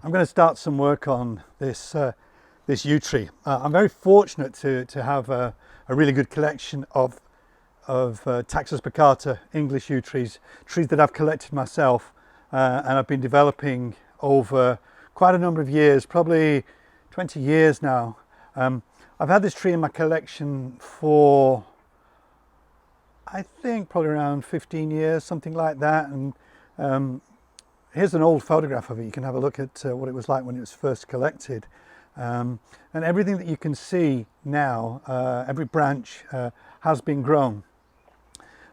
I'm going to start some work on this this yew tree. I'm very fortunate to have a really good collection of Taxus Baccata English yew trees that I've collected myself, and I've been developing over quite a number of years, probably 20 years now. I've had this tree in my collection for, I think, probably around 15 years, something like that. And here's an old photograph of it. You can have a look at what it was like when it was first collected. And everything that you can see now, every branch has been grown.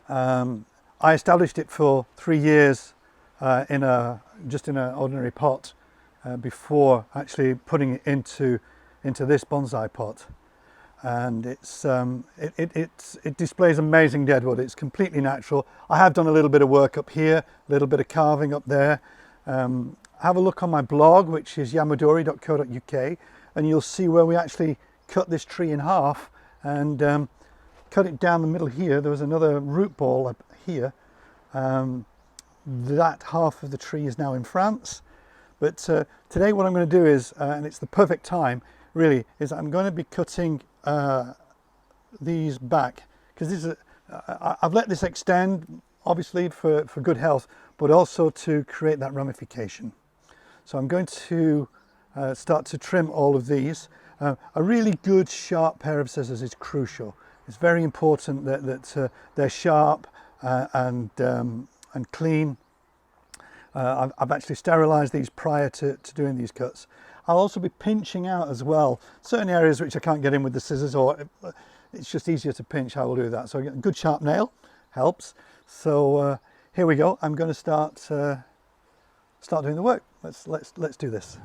I established it for 3 years just in an ordinary pot before actually putting it into this bonsai pot. And it displays amazing deadwood. It's completely natural. I have done a little bit of work up here, a little bit of carving up there. Have a look on my blog, which is yamadori.co.uk, and you'll see where we actually cut this tree in half and cut it down the middle here. There was another root ball up here. That half of the tree is now in France. But today what I'm going to do is, and it's the perfect time really, is I'm going to be cutting these back, because I've let this extend obviously for good health, but also to create that ramification. So I'm going to start to trim all of these. A really good sharp pair of scissors is crucial. It's very important that they're sharp and clean. I've actually sterilized these prior to doing these cuts. I'll also be pinching out as well certain areas which I can't get in with the scissors, or it's just easier to pinch. I will do that. So a good sharp nail helps. So here we go. I'm going to start doing the work. Let's do this.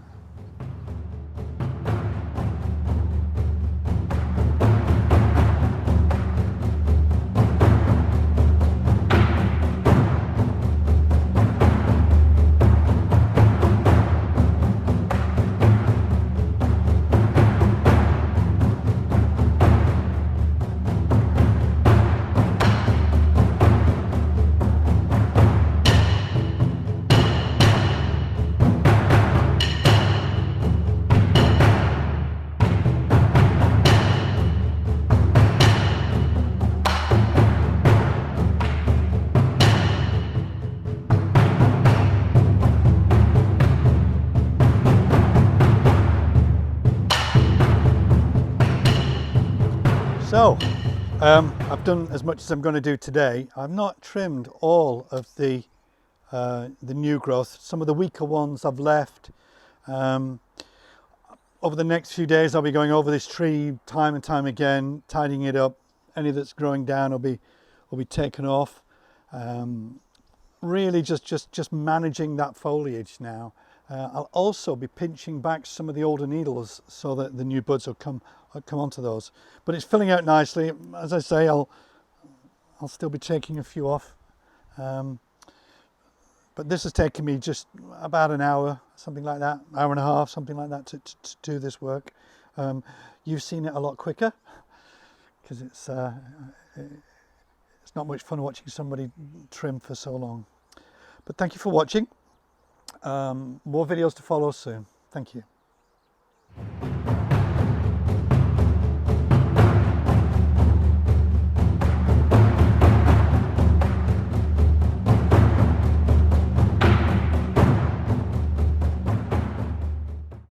So I've done as much as I'm going to do today. I've not trimmed all of the new growth. Some of the weaker ones I've left. Over the next few days I'll be going over this tree time and time again, tidying it up. Any that's growing down will be taken off. Really just managing that foliage now. I'll also be pinching back some of the older needles so that the new buds will come onto those. But it's filling out nicely. As I say, I'll still be taking a few off. But this has taken me just about an hour, something like that, hour and a half, something like that, to do this work. You've seen it a lot quicker, because it's not much fun watching somebody trim for so long. But thank you for watching. More videos to follow soon. Thank you.